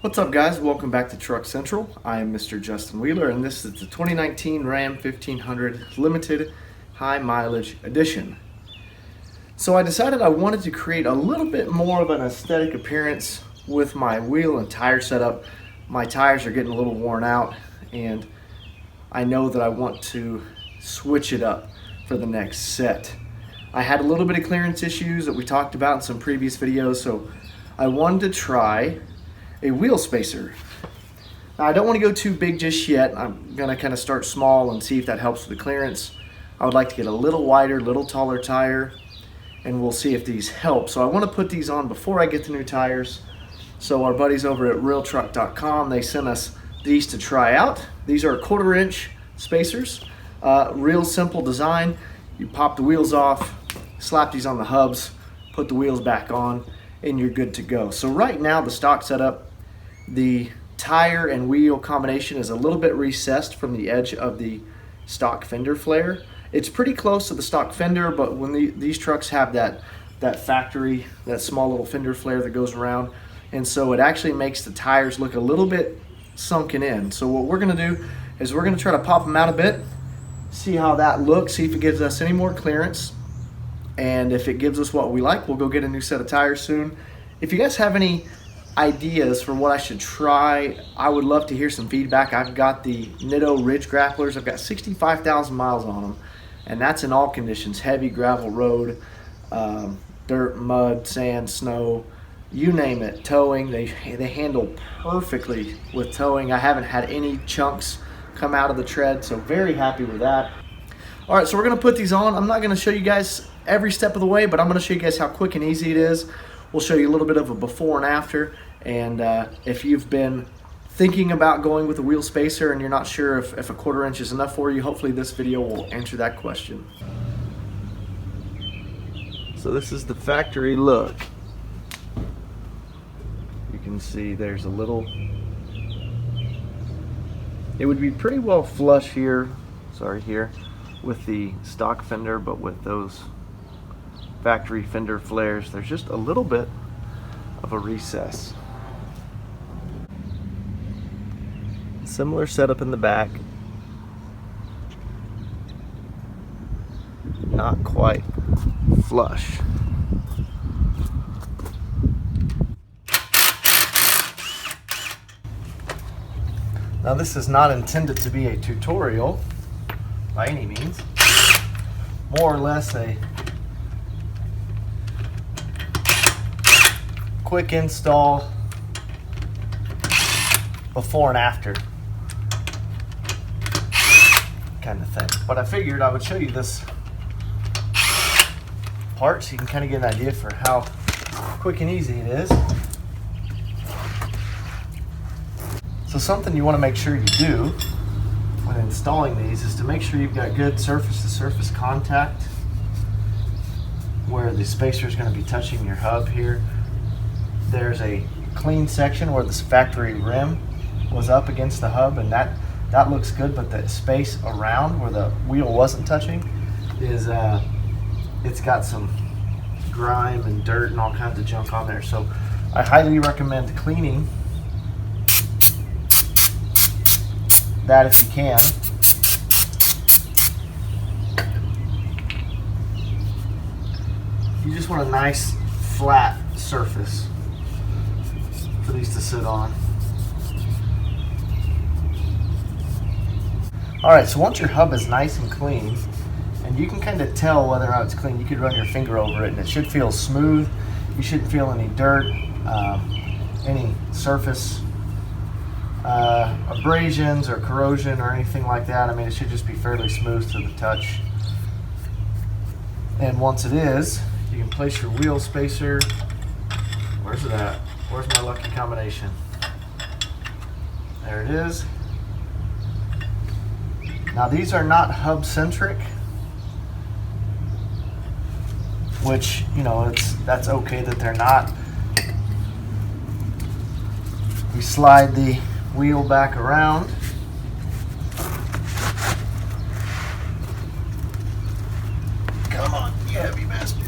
What's up, guys? Welcome back to Truck Central. I am Mr. Justin Wheeler, and this is the 2019 Ram 1500 Limited High Mileage Edition. So I decided I wanted to create a little bit more of an aesthetic appearance with my wheel and tire setup. My tires are getting a little worn out, and I know that I want to switch it up for the next set. I had a little bit of clearance issues that we talked about in some previous videos, so I wanted to try a wheel spacer. Now, I don't want to go too big just yet. I'm going to kind of start small and see if that helps with the clearance. I would like to get a little wider, little taller tire, and we'll see if these help. So I want to put these on before I get the new tires. So our buddies over at realtruck.com, they sent us these to try out. These are 1/4 inch spacers, real simple design. You pop the wheels off, slap these on the hubs, put the wheels back on, and you're good to go. So right now the stock setup, the tire and wheel combination is a little bit recessed from the edge of the stock fender flare. It's pretty close to the stock fender, but when these trucks have that factory, that small little fender flare that goes around, and so it actually makes the tires look a little bit sunken in. So what we're gonna do is we're gonna try to pop them out a bit, see how that looks, see if it gives us any more clearance, and if it gives us what we like, we'll go get a new set of tires soon. If you guys have any ideas for what I should try, I would love to hear some feedback. I've got the Nitto Ridge Grapplers. I've got 65,000 miles on them, and that's in all conditions: heavy gravel road, dirt, mud, sand, snow, you name it. Towing, they handle perfectly with towing. I haven't had any chunks come out of the tread, so very happy with that. All right, so we're gonna put these on. I'm not gonna show you guys every step of the way, but I'm gonna show you guys how quick and easy it is. We'll show you a little bit of a before and after, and if you've been thinking about going with a wheel spacer and you're not sure if 1/4 inch is enough for you, hopefully this video will answer that question. So this is the factory look. You can see there's a little, it would be pretty well flush here, here, with the stock fender, but with those factory fender flares, there's just a little bit of a recess. Similar setup in the back. Not quite flush. Now this is not intended to be a tutorial by any means. More or less a quick install before and after kind of thing. But I figured I would show you this part so you can kind of get an idea for how quick and easy it is. So something you want to make sure you do when installing these is to make sure you've got good surface-to-surface contact where the spacer is going to be touching your hub here. There's a clean section where this factory rim was up against the hub, and that looks good, but the space around where the wheel wasn't touching is it's got some grime and dirt and all kinds of junk on there. So I highly recommend cleaning that if you can. You just want a nice flat surface for these to sit on. All right, so once your hub is nice and clean, and you can kind of tell whether or not it's clean, you could run your finger over it and it should feel smooth. You shouldn't feel any dirt, any surface abrasions or corrosion or anything like that. I mean, it should just be fairly smooth to the touch. And once it is, you can place your wheel spacer. Where's it at? Where's my lucky combination? There it is. Now these are not hub centric, which, you know, that's okay that they're not. We slide the wheel back around. Come on, you heavy bastard.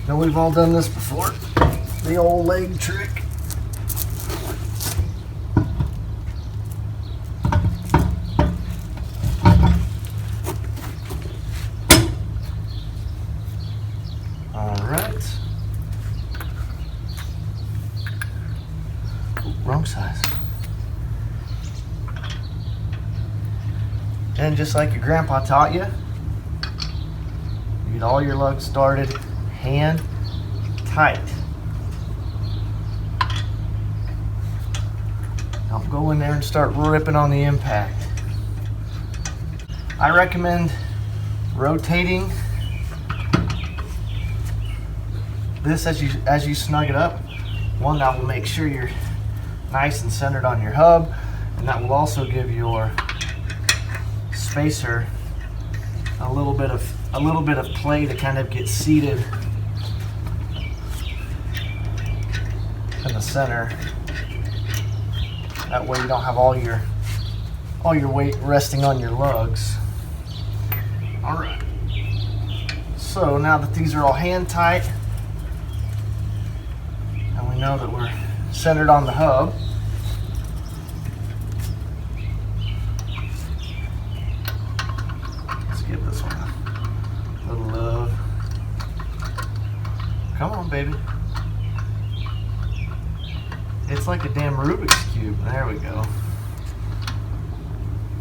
Now we've all done this before. The old leg trick. All right. Wrong size. And just like your grandpa taught you, you get all your lugs started hand tight. Now go in there and start ripping on the impact. I recommend rotating this as you snug it up. One, that will make sure you're nice and centered on your hub, and that will also give your spacer a little bit of play to kind of get seated in the center. That way you don't have all your weight resting on your lugs. All right. So now that these are all hand tight, and we know that we're centered on the hub, let's give this one a little love. Come on, baby. It's like a damn Rubik's Cube. There we go.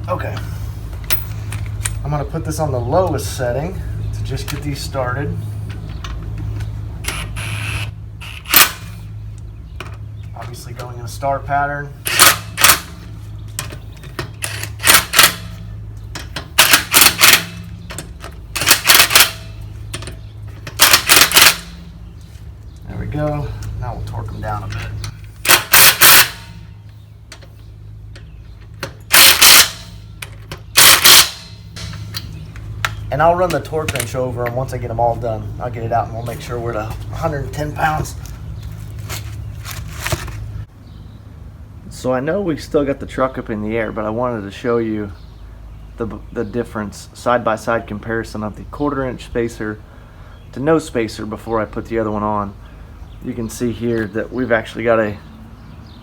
Okay. I'm gonna put this on the lowest setting to just get these started. Obviously going in a star pattern. There we go. Now we'll torque them down a bit. And I'll run the torque wrench over them once I get them all done. I'll get it out and we'll make sure we're to 110 pounds. So I know we've still got the truck up in the air, but I wanted to show you the difference, side-by-side comparison of the 1/4 inch spacer to no spacer before I put the other one on. You can see here that we've actually got a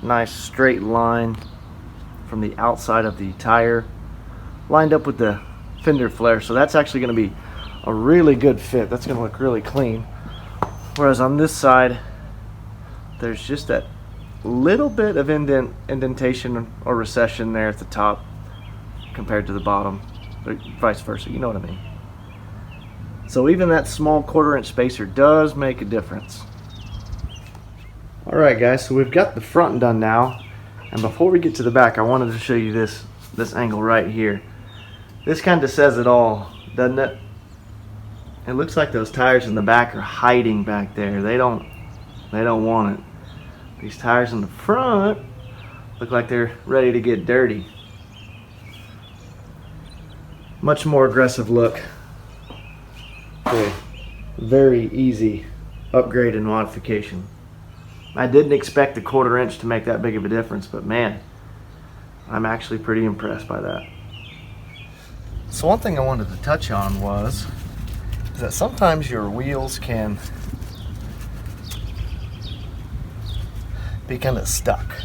nice straight line from the outside of the tire lined up with the fender flare, so that's actually going to be a really good fit. That's going to look really clean. Whereas on this side, there's just that little bit of indentation or recession there at the top compared to the bottom, or vice versa, you know what I mean. So even that small 1/4 inch spacer does make a difference. Alright guys, so we've got the front done now, and before we get to the back, I wanted to show you this angle right here. This kind of says it all, doesn't it? It looks like those tires in the back are hiding back there. They don't want it. These tires in the front look like they're ready to get dirty. Much more aggressive look. Okay. Very easy upgrade and modification. I didn't expect the 1/4 inch to make that big of a difference, but man, I'm actually pretty impressed by that. So one thing I wanted to touch on was that sometimes your wheels can be kind of stuck.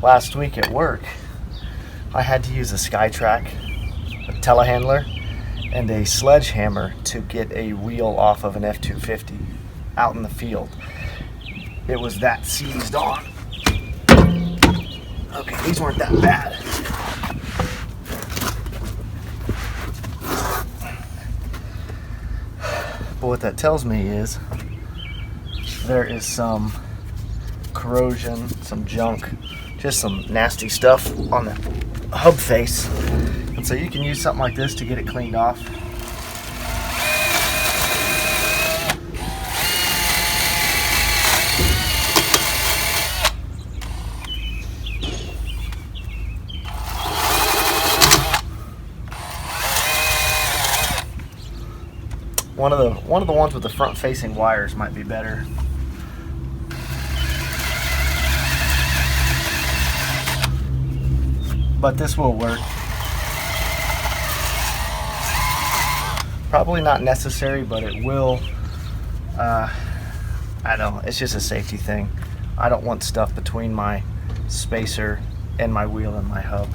Last week at work, I had to use a SkyTrak, a telehandler, and a sledgehammer to get a wheel off of an F-250 out in the field. It was that seized on. Okay, these weren't that bad. But what that tells me is there is some corrosion, some junk, just some nasty stuff on the hub face. And so you can use something like this to get it cleaned off. One of the ones with the front facing wires might be better. But this will work. Probably not necessary, but it will I don't know, it's just a safety thing. I don't want stuff between my spacer and my wheel and my hub.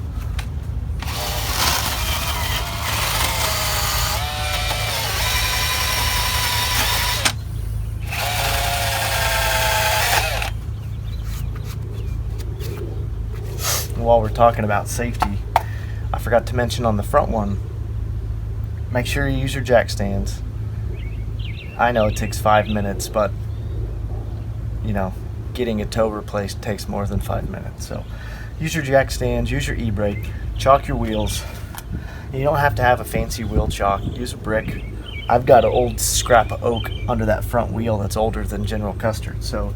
While we're talking about safety, I forgot to mention on the front one, make sure you use your jack stands. I know it takes 5 minutes, but you know, getting a toe replaced takes more than 5 minutes. So use your jack stands, use your e-brake, chalk your wheels. You don't have to have a fancy wheel chalk, use a brick. I've got an old scrap of oak under that front wheel that's older than General Custard. So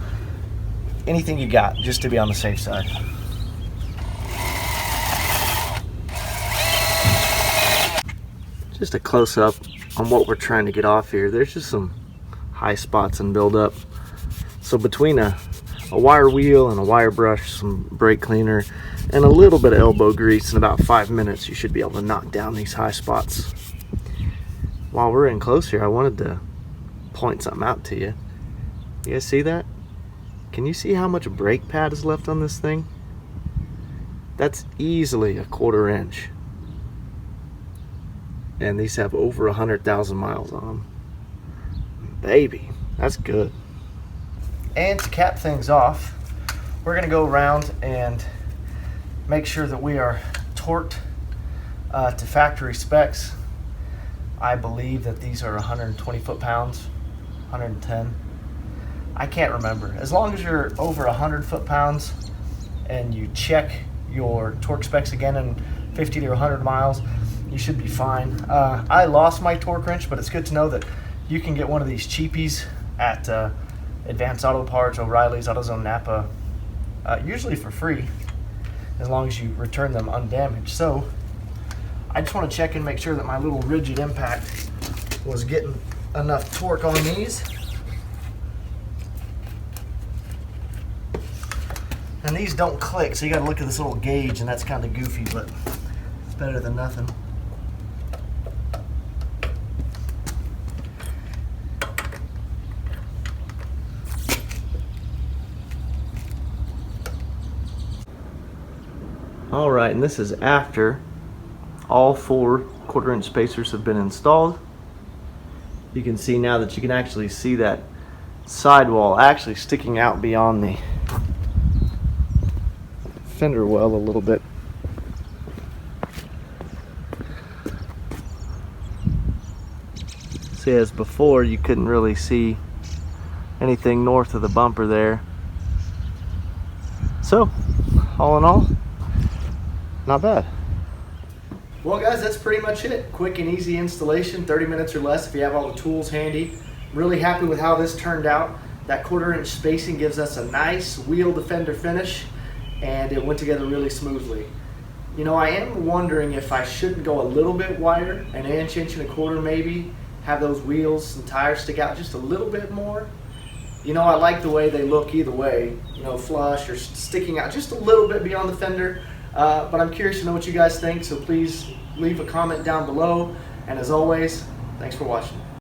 anything you got, just to be on the safe side. Just a close-up on what we're trying to get off here. There's just some high spots and build-up. So between a wire wheel and a wire brush, some brake cleaner, and a little bit of elbow grease, in about 5 minutes you should be able to knock down these high spots. While we're in close here, I wanted to point something out to you. You guys see that? Can you see how much brake pad is left on this thing? That's easily a 1/4 inch. And these have over 100,000 miles on them. Baby, that's good. And to cap things off, we're gonna go around and make sure that we are torqued to factory specs. I believe that these are 120 foot-pounds, 110. I can't remember. As long as you're over 100 foot-pounds and you check your torque specs again in 50 to 100 miles, you should be fine. I lost my torque wrench, but it's good to know that you can get one of these cheapies at Advanced Auto Parts, O'Reilly's, AutoZone, Napa, usually for free, as long as you return them undamaged. So I just want to check and make sure that my little rigid impact was getting enough torque on these. And these don't click, so you got to look at this little gauge, and that's kind of goofy, but it's better than nothing. All right, and this is after all 4 1/4 inch spacers have been installed. You can see now that you can actually see that sidewall actually sticking out beyond the fender well a little bit. See, as before, you couldn't really see anything north of the bumper there. So, all in all, not bad. Well guys, that's pretty much it. Quick and easy installation, 30 minutes or less if you have all the tools handy. Really happy with how this turned out. That 1/4 inch spacing gives us a nice wheel defender finish, and it went together really smoothly. You know, I am wondering if I shouldn't go a little bit wider, an inch, inch and a quarter maybe, have those wheels and tires stick out just a little bit more. You know, I like the way they look either way, you know, flush or sticking out just a little bit beyond the fender. But I'm curious to know what you guys think, so please leave a comment down below. And as always, thanks for watching.